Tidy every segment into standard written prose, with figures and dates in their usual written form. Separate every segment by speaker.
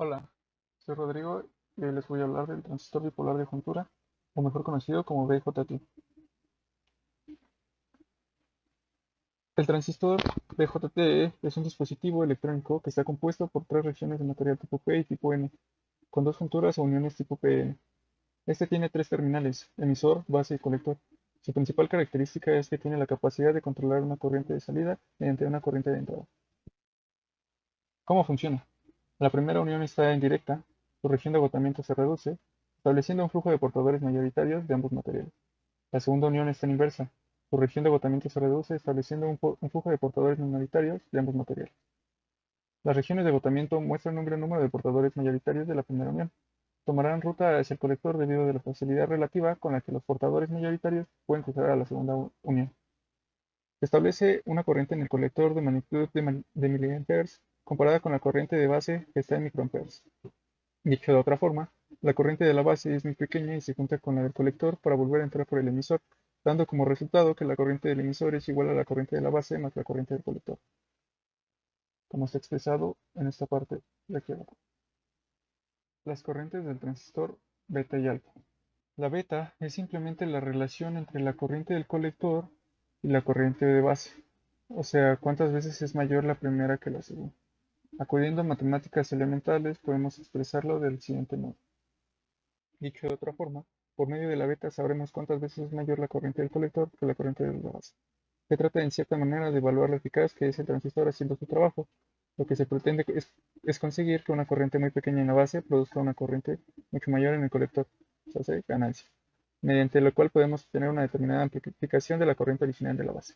Speaker 1: Hola, soy Rodrigo y hoy les voy a hablar del transistor bipolar de juntura, o mejor conocido como BJT. El transistor BJT es un dispositivo electrónico que está compuesto por tres regiones de material tipo P y tipo N, con dos junturas o uniones tipo PN. Este tiene tres terminales, emisor, base y colector. Su principal característica es que tiene la capacidad de controlar una corriente de salida mediante una corriente de entrada. ¿Cómo funciona? La primera unión está en directa, su región de agotamiento se reduce, estableciendo un flujo de portadores mayoritarios de ambos materiales. La segunda unión está en inversa, su región de agotamiento se reduce, estableciendo un flujo de portadores minoritarios de ambos materiales. Las regiones de agotamiento muestran un gran número de portadores mayoritarios de la primera unión. Tomarán ruta hacia el colector debido a la facilidad relativa con la que los portadores mayoritarios pueden cruzar a la segunda unión. Se establece una corriente en el colector de magnitud de miliamperes comparada con la corriente de base que está en microamperes. Dicho de otra forma, la corriente de la base es muy pequeña y se junta con la del colector para volver a entrar por el emisor, dando como resultado que la corriente del emisor es igual a la corriente de la base más la corriente del colector, como está expresado en esta parte de aquí abajo. Las corrientes del transistor beta y alfa. La beta es simplemente la relación entre la corriente del colector y la corriente de base, o sea, cuántas veces es mayor la primera que la segunda. Acudiendo a matemáticas elementales, podemos expresarlo del siguiente modo. Dicho de otra forma, por medio de la beta sabremos cuántas veces es mayor la corriente del colector que la corriente de la base. Se trata en cierta manera de evaluar lo eficaz que es el transistor haciendo su trabajo. Lo que se pretende es conseguir que una corriente muy pequeña en la base produzca una corriente mucho mayor en el colector, se hace ganancia, mediante lo cual podemos obtener una determinada amplificación de la corriente original de la base.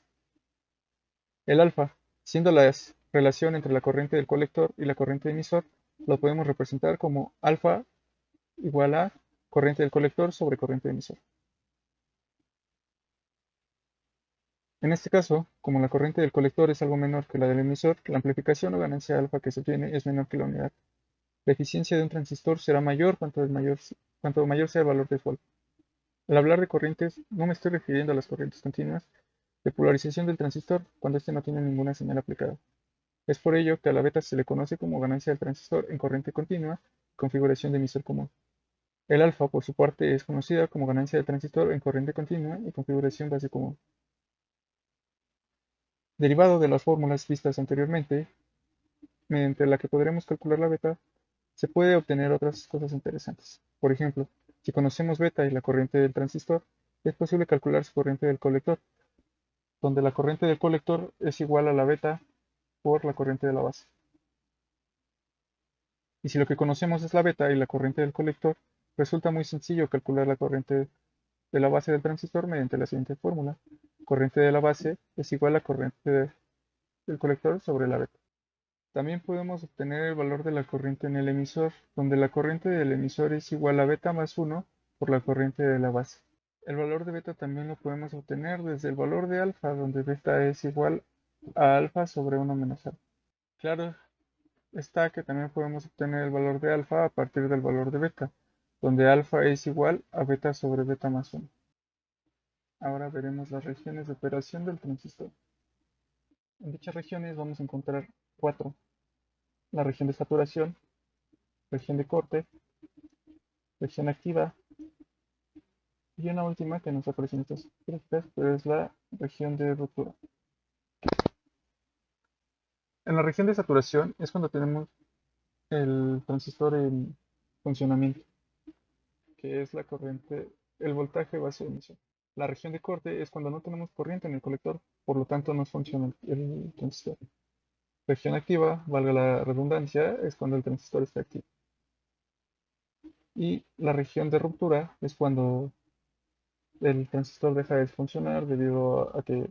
Speaker 1: El alfa, siendo la relación entre la corriente del colector y la corriente emisor, lo podemos representar como alfa igual a corriente del colector sobre corriente emisor. En este caso, como la corriente del colector es algo menor que la del emisor, la amplificación o ganancia alfa que se tiene es menor que la unidad. La eficiencia de un transistor será mayor cuanto mayor sea el valor de su alfa. Al hablar de corrientes, no me estoy refiriendo a las corrientes continuas de polarización del transistor cuando éste no tiene ninguna señal aplicada. Es por ello que a la beta se le conoce como ganancia del transistor en corriente continua, configuración de emisor común. El alfa, por su parte, es conocida como ganancia del transistor en corriente continua y configuración base común. Derivado de las fórmulas vistas anteriormente, mediante la que podremos calcular la beta, se puede obtener otras cosas interesantes. Por ejemplo, si conocemos beta y la corriente del transistor, es posible calcular su corriente del colector, donde la corriente del colector es igual a la beta por la corriente de la base. Y si lo que conocemos es la beta y la corriente del colector, resulta muy sencillo calcular la corriente de la base del transistor mediante la siguiente fórmula. Corriente de la base es igual a corriente del colector sobre la beta. También podemos obtener el valor de la corriente en el emisor, donde la corriente del emisor es igual a beta más 1 por la corriente de la base. El valor de beta también lo podemos obtener desde el valor de alfa, donde beta es igual a alfa sobre 1 menos alfa. Claro está que también podemos obtener el valor de alfa a partir del valor de beta, donde alfa es igual a beta sobre beta más 1. Ahora veremos las regiones de operación del transistor. En dichas regiones vamos a encontrar cuatro: la región de saturación, región de corte, región activa y una última que no se aprecia en estas gráficas, pero es la región de ruptura. En la región de saturación es cuando tenemos el transistor en funcionamiento, que es la corriente, el voltaje base de emisión. La región de corte es cuando no tenemos corriente en el colector, por lo tanto no funciona el transistor. Región activa, valga la redundancia, es cuando el transistor está activo. Y la región de ruptura es cuando el transistor deja de funcionar debido a que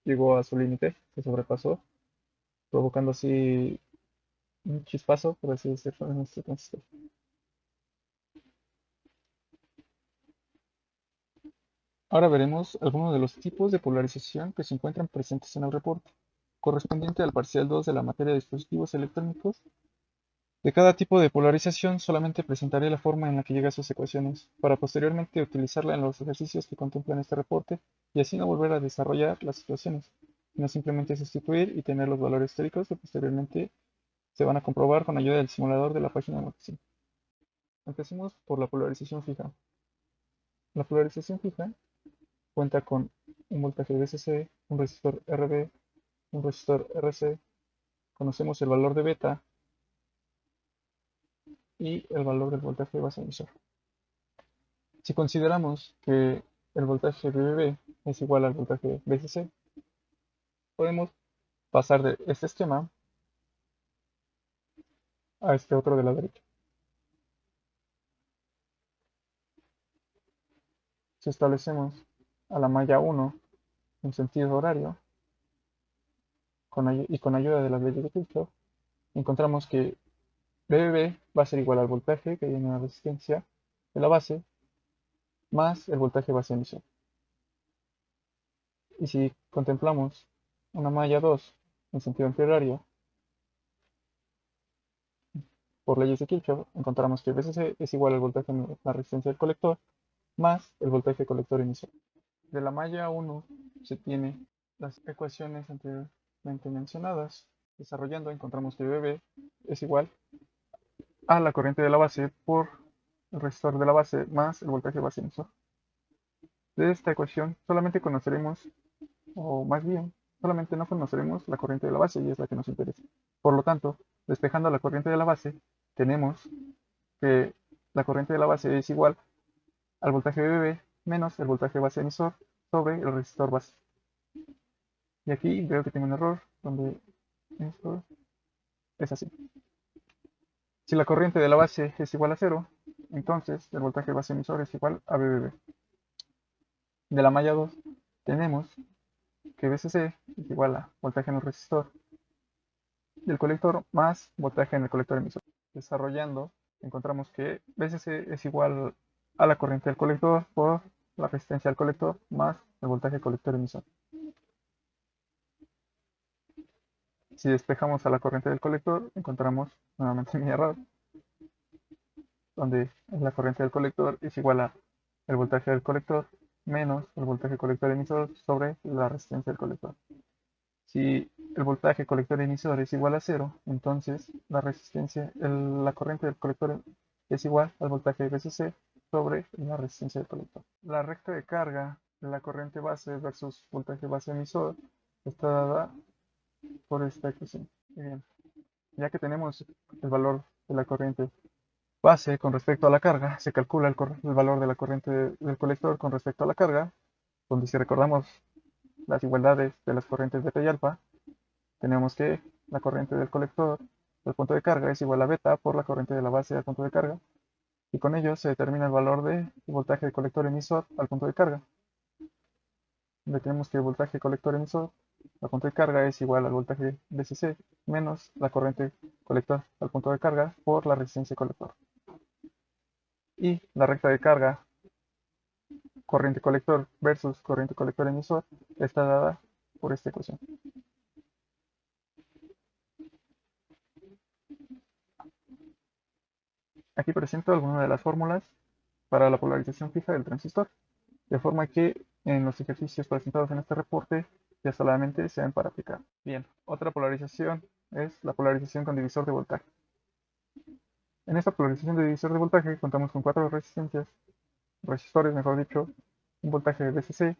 Speaker 1: llegó a su límite, se sobrepasó, provocando así un chispazo, por así decirlo, en nuestro transistor. Ahora veremos algunos de los tipos de polarización que se encuentran presentes en el reporte, correspondiente al parcial 2 de la materia de dispositivos electrónicos. De cada tipo de polarización solamente presentaré la forma en la que llega a sus ecuaciones, para posteriormente utilizarla en los ejercicios que contemplan este reporte y así no volver a desarrollar las situaciones, sino simplemente sustituir y tener los valores teóricos que posteriormente se van a comprobar con ayuda del simulador de la página de notación. Empecemos por la polarización fija. La polarización fija cuenta con un voltaje VCC, un resistor RB, un resistor RC, conocemos el valor de beta y el valor del voltaje base emisor. Si consideramos que el voltaje VB es igual al voltaje VCC, podemos pasar de este esquema a este otro de la derecha. Si establecemos a la malla 1 en sentido horario y con ayuda de las leyes de Kirchhoff, encontramos que VB va a ser igual al voltaje que hay en la resistencia de la base más el voltaje base emisor. Y si contemplamos una malla 2 en sentido antihorario por leyes de Kirchhoff, encontramos que VCC es igual al voltaje en la resistencia del colector más el voltaje colector emisor. De la malla 1 se tiene las ecuaciones anteriormente mencionadas. Desarrollando encontramos que VB es igual a la corriente de la base por el resistor de la base más el voltaje base emisor. De esta ecuación solamente conoceremos, o más bien, solamente no conoceremos la corriente de la base y es la que nos interesa. Por lo tanto, despejando la corriente de la base, tenemos que la corriente de la base es igual al voltaje VB menos el voltaje base emisor sobre el resistor base. Y aquí veo que tengo un error donde esto es así. Si la corriente de la base es igual a 0, entonces el voltaje base emisor es igual a VB. De la malla 2 tenemos que VCC es igual a voltaje en el resistor del colector más voltaje en el colector emisor. Desarrollando, encontramos que VCC es igual a la corriente del colector por la resistencia del colector más el voltaje colector emisor. Si despejamos a la corriente del colector, encontramos nuevamente mi error, donde la corriente del colector es igual a el voltaje del colector menos el voltaje colector emisor sobre la resistencia del colector. Si el voltaje colector emisor es igual a 0, entonces la corriente del colector es igual al voltaje VCC sobre la resistencia del colector. La recta de carga de la corriente base versus voltaje base emisor está dada por esta ecuación. Bien, ya que tenemos el valor de la corriente base con respecto a la carga, se calcula el valor de la corriente del colector con respecto a la carga, donde si recordamos las igualdades de las corrientes beta y alfa, tenemos que la corriente del colector al punto de carga es igual a beta por la corriente de la base al punto de carga, y con ello se determina el valor del voltaje del colector emisor al punto de carga, donde tenemos que el voltaje colector emisor al punto de carga es igual al voltaje VCC menos la corriente colector al punto de carga por la resistencia colector. Y la recta de carga corriente colector versus corriente colector emisor está dada por esta ecuación. Aquí presento algunas de las fórmulas para la polarización fija del transistor, de forma que en los ejercicios presentados en este reporte ya solamente sean para aplicar. Bien, otra polarización es la polarización con divisor de voltaje. En esta polarización de divisor de voltaje contamos con 4 resistores, mejor dicho, un voltaje VCC,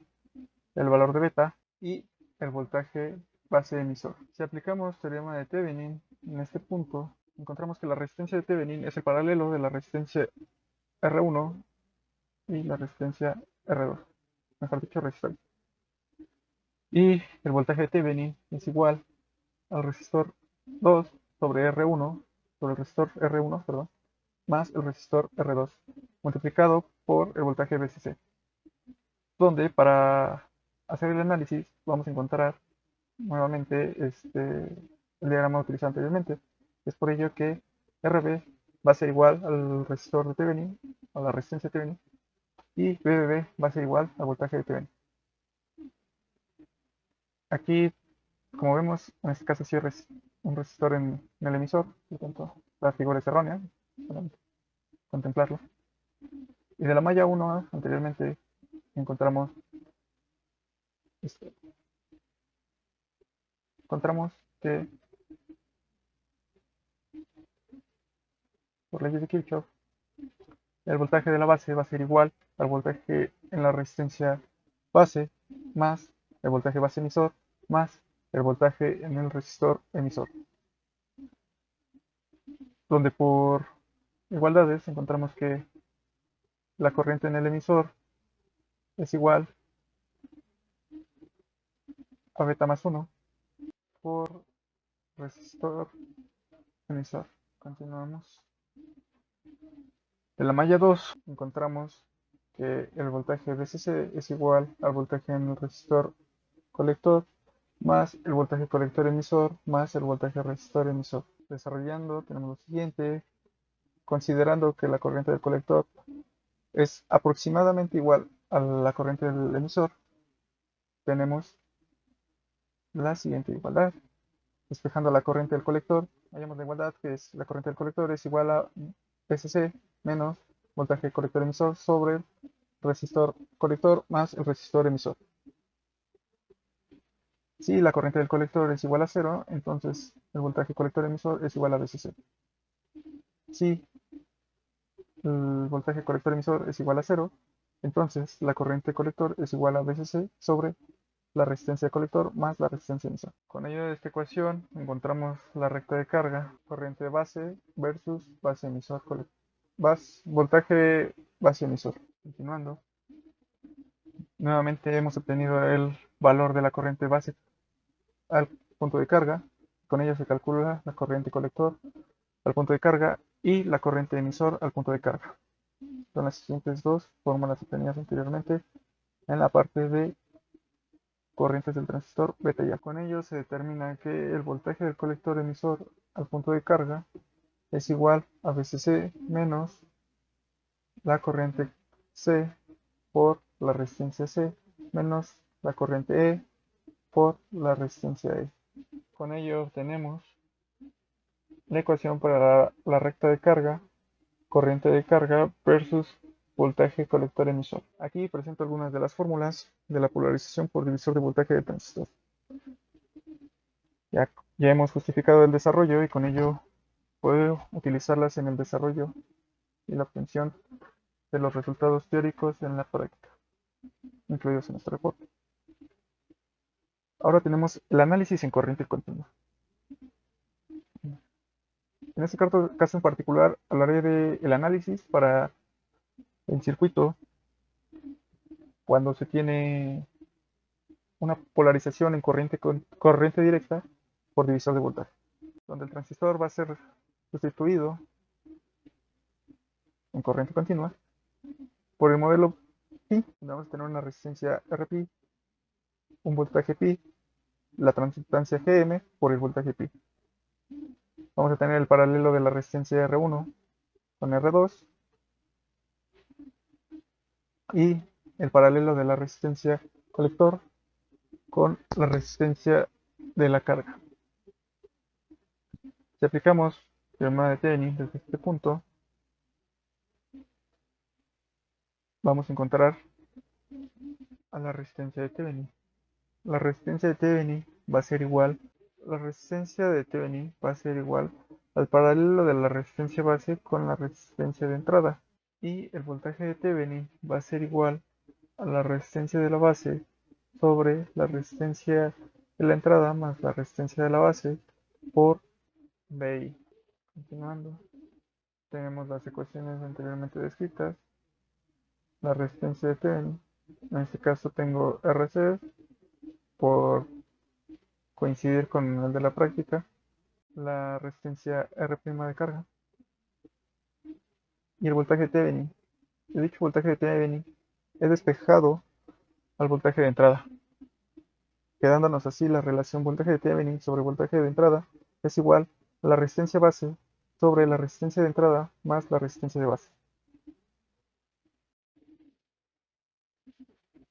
Speaker 1: el valor de beta y el voltaje base emisor. Si aplicamos teorema de Thevenin en este punto, encontramos que la resistencia de Thevenin es el paralelo de la resistencia R1 y la resistencia R2, mejor dicho, resistor. Y el voltaje de Thevenin es igual al resistor 2 sobre R1, sobre el resistor R1, perdón, más el resistor R2, multiplicado por el voltaje VCC, donde para hacer el análisis vamos a encontrar nuevamente el diagrama utilizado anteriormente. Es por ello que RB va a ser igual al resistor de Thevenin, a la resistencia de Thevenin, y VBB va a ser igual al voltaje de Thevenin. Aquí, como vemos, en este caso sí es un resistor en el emisor, por lo tanto la figura es errónea, para contemplarlo. Y de la malla 1 anteriormente encontramos, encontramos que por leyes de Kirchhoff, el voltaje de la base va a ser igual al voltaje en la resistencia base más el voltaje base emisor más el voltaje en el resistor emisor, donde por igualdades encontramos que la corriente en el emisor es igual a beta más 1 por resistor emisor. Continuamos. En la malla 2 encontramos que el voltaje VCC es igual al voltaje en el resistor colector más el voltaje colector emisor más el voltaje resistor emisor. Desarrollando tenemos lo siguiente, considerando que la corriente del colector es aproximadamente igual a la corriente del emisor, tenemos la siguiente igualdad. Despejando la corriente del colector, hallamos la igualdad que es la corriente del colector es igual a VCC menos voltaje colector emisor sobre el resistor colector más el resistor emisor. Si la corriente del colector es igual a 0, entonces el voltaje colector emisor es igual a VCC. Si el voltaje colector emisor es igual a 0, entonces la corriente colector es igual a VCC sobre la resistencia colector más la resistencia emisor. Con ello de esta ecuación encontramos la recta de carga, corriente base versus base emisor, voltaje base emisor. Continuando, nuevamente hemos obtenido el valor de la corriente base al punto de carga. Con ello se calcula la corriente colector al punto de carga y la corriente emisor al punto de carga. Son las siguientes dos fórmulas obtenidas anteriormente en la parte de corrientes del transistor beta y alfa. Con ello se determina que el voltaje del colector emisor al punto de carga es igual a VCC menos la corriente C por la resistencia C menos la corriente E por la resistencia E. Con ello obtenemos la ecuación para la recta de carga, corriente de carga versus voltaje colector emisor. Aquí presento algunas de las fórmulas de la polarización por divisor de voltaje del transistor. Ya hemos justificado el desarrollo y con ello puedo utilizarlas en el desarrollo y la obtención de los resultados teóricos en la práctica, incluidos en este reporte. Ahora tenemos el análisis en corriente continua. En este caso en particular hablaré del análisis para el circuito cuando se tiene una polarización en corriente directa por divisor de voltaje, donde el transistor va a ser sustituido en corriente continua por el modelo pi, donde vamos a tener una resistencia Rpi, un voltaje pi, la transitancia Gm por el voltaje pi. Vamos a tener el paralelo de la resistencia R1 con R2 y el paralelo de la resistencia colector con la resistencia de la carga. Si aplicamos teorema de Thevenin desde este punto, vamos a encontrar a la resistencia de Thevenin. La resistencia de Thevenin va a ser igual, al paralelo de la resistencia base con la resistencia de entrada. Y el voltaje de Thevenin va a ser igual a la resistencia de la base sobre la resistencia de la entrada más la resistencia de la base por BI. Continuando, tenemos las ecuaciones anteriormente descritas. La resistencia de Thevenin, en este caso tengo RC por coincidir con el de la práctica, la resistencia R' de carga y el voltaje de Thevenin. Dicho voltaje de Thevenin es despejado al voltaje de entrada, quedándonos así la relación voltaje de Thevenin sobre voltaje de entrada es igual a la resistencia base sobre la resistencia de entrada más la resistencia de base.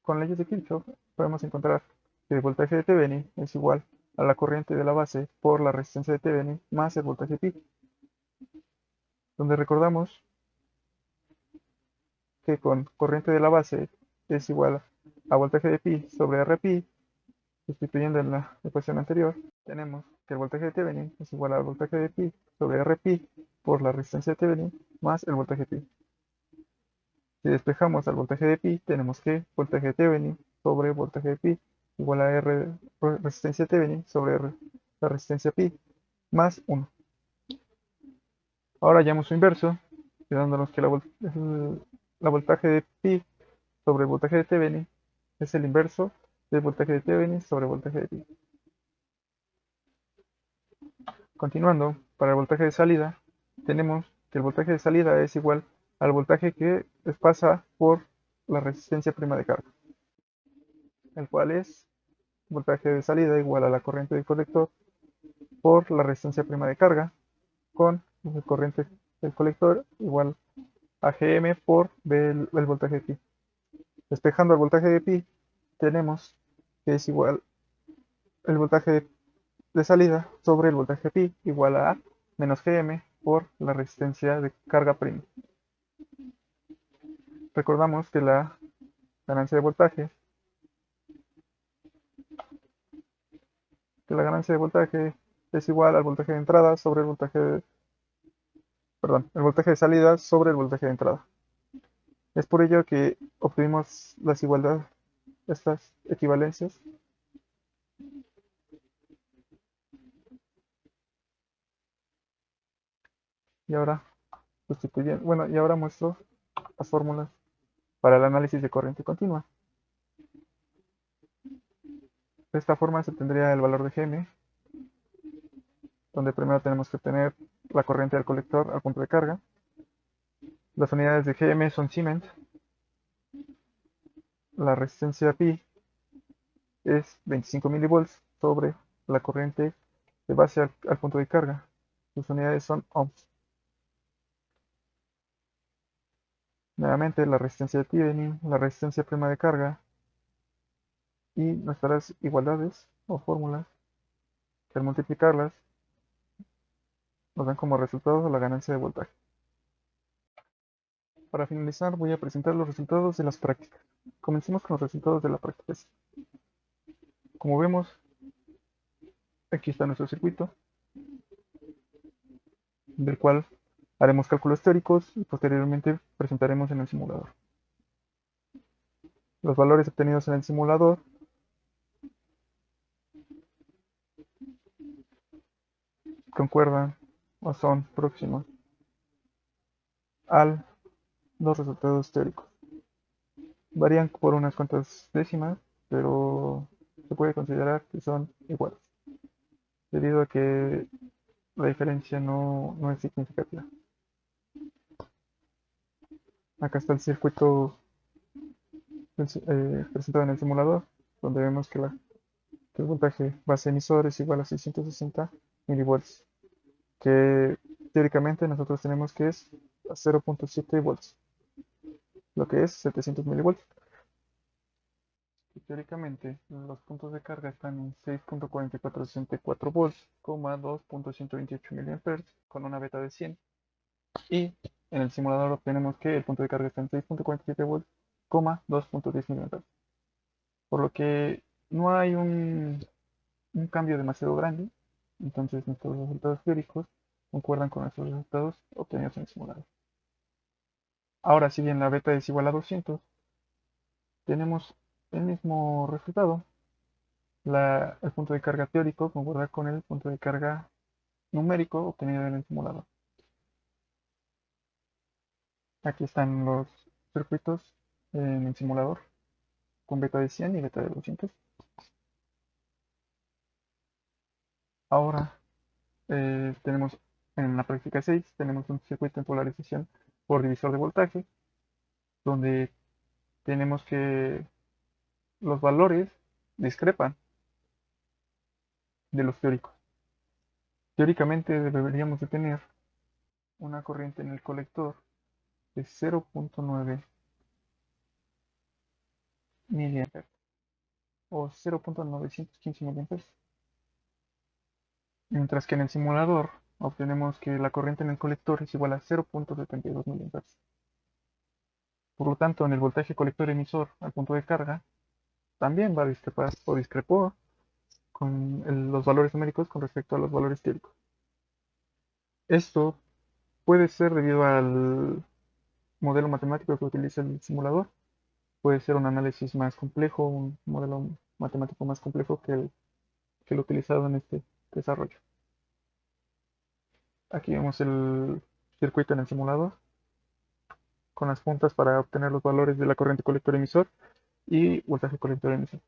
Speaker 1: Con leyes de Kirchhoff podemos encontrar que el voltaje de Thevenin es igual a la corriente de la base por la resistencia de Thevenin más el voltaje pi, donde recordamos que con corriente de la base es igual a voltaje de pi sobre Rpi, sustituyendo en la ecuación anterior, tenemos que el voltaje de Thevenin es igual al voltaje de pi sobre Rpi por la resistencia de Thevenin más el voltaje pi. Si despejamos al voltaje de pi, tenemos que voltaje de Thevenin sobre voltaje de pi igual a R resistencia de Thevenin sobre R, la resistencia pi más 1. Ahora hallamos su inverso, quedándonos que la voltaje de pi sobre el voltaje de Thevenin es el inverso del voltaje de Thevenin sobre voltaje de pi. Continuando, para el voltaje de salida, tenemos que el voltaje de salida es igual al voltaje que pasa por la resistencia prima de carga, el cual es voltaje de salida igual a la corriente del colector por la resistencia prima de carga, con la corriente del colector igual a Gm por el voltaje de pi. Despejando el voltaje de pi, tenemos que es igual el voltaje de salida sobre el voltaje pi igual a menos Gm por la resistencia de carga prima. Recordamos que la ganancia de voltaje, es igual al voltaje de entrada sobre el voltaje de, el voltaje de salida sobre el voltaje de entrada. Es por ello que obtuvimos las igualdades, estas equivalencias. Y ahora y ahora muestro las fórmulas para el análisis de corriente continua. De esta forma se tendría el valor de Gm, donde primero tenemos que obtener la corriente del colector al punto de carga. Las unidades de Gm son Siemens. La resistencia pi es 25 milivolts sobre la corriente de base al punto de carga. Sus unidades son ohms. Nuevamente la resistencia de Thevenin, la resistencia prima de carga y nuestras igualdades o fórmulas, que al multiplicarlas nos dan como resultado la ganancia de voltaje. Para finalizar voy a presentar los resultados de las prácticas. Comencemos con los resultados de la práctica. Como vemos, aquí está nuestro circuito, del cual haremos cálculos teóricos y posteriormente presentaremos en el simulador. Los valores obtenidos en el simulador concuerdan o son próximos a los resultados teóricos. Varían por unas cuantas décimas, pero se puede considerar que son iguales, debido a que la diferencia no es significativa. Acá está el circuito presentado en el simulador, donde vemos que el voltaje base emisor es igual a 660 milivolts, que teóricamente nosotros tenemos que es a 0.7 volts, lo que es 700 milivolts. Y teóricamente los puntos de carga están en 6.4464 volts, 2.128 mA con una beta de 100. Y en el simulador obtenemos que el punto de carga está en 6.47 volts, 2.10 mA. Por lo que no hay un cambio demasiado grande, entonces nuestros resultados teóricos concuerdan con nuestros resultados obtenidos en el simulador. Ahora, si bien la beta es igual a 200, tenemos el mismo resultado. El punto de carga teórico concuerda con el punto de carga numérico obtenido en el simulador. Aquí están los circuitos en el simulador con beta de 100 y beta de 200. Ahora tenemos en la práctica 6, tenemos un circuito en polarización por divisor de voltaje, donde tenemos que los valores discrepan de los teóricos. Teóricamente deberíamos de tener una corriente en el colector de 0.9 mA o 0.915 mA, mientras que en el simulador obtenemos que la corriente en el colector es igual a 0.72 mA. Por lo tanto, en el voltaje colector emisor al punto de carga también va a discrepar o discrepó con los valores numéricos con respecto a los valores teóricos. Esto puede ser debido al modelo matemático que utiliza el simulador. Puede ser un análisis más complejo, un modelo matemático más complejo que el utilizado en este desarrollo. Aquí vemos el circuito en el simulador con las puntas para obtener los valores de la corriente colector-emisor y voltaje colector-emisor.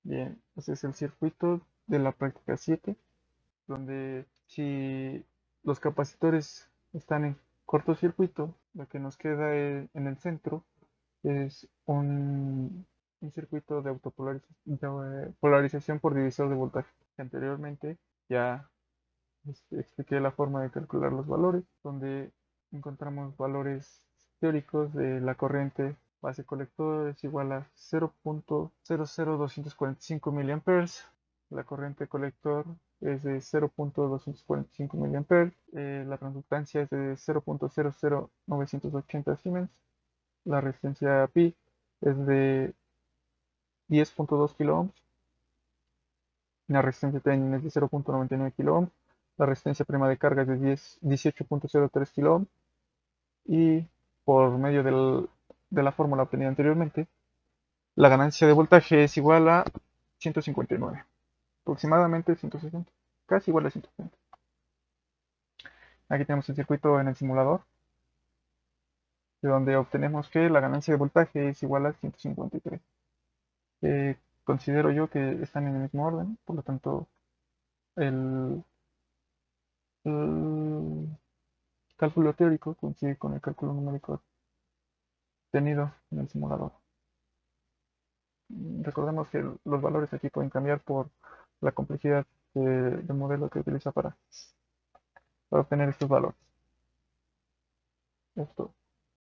Speaker 1: Bien, ese es el circuito de la práctica 7, donde si los capacitores están en cortocircuito, lo que nos queda en el centro es un circuito de polarización por divisor de voltaje. Anteriormente ya expliqué la forma de calcular los valores, donde encontramos valores teóricos de la corriente base colector es igual a 0.00245 miliamperes. La corriente colector es de 0.245 miliamperes. La transductancia es de 0.00980 Siemens. La resistencia pi es de 10.2 kiloohms. La resistencia Thevenin es de 0.99 kiloohms. La resistencia prima de carga es de 18.03 kiloohms. Y por medio de la fórmula obtenida anteriormente, la ganancia de voltaje es igual a 159, aproximadamente 160, casi igual a 160. Aquí tenemos el circuito en el simulador, de donde obtenemos que la ganancia de voltaje es igual a 153. Considero yo que están en el mismo orden, por lo tanto, el, el cálculo teórico coincide con el cálculo numérico tenido en el simulador. Recordemos que los valores aquí pueden cambiar por la complejidad del modelo que utiliza para obtener estos valores. Esto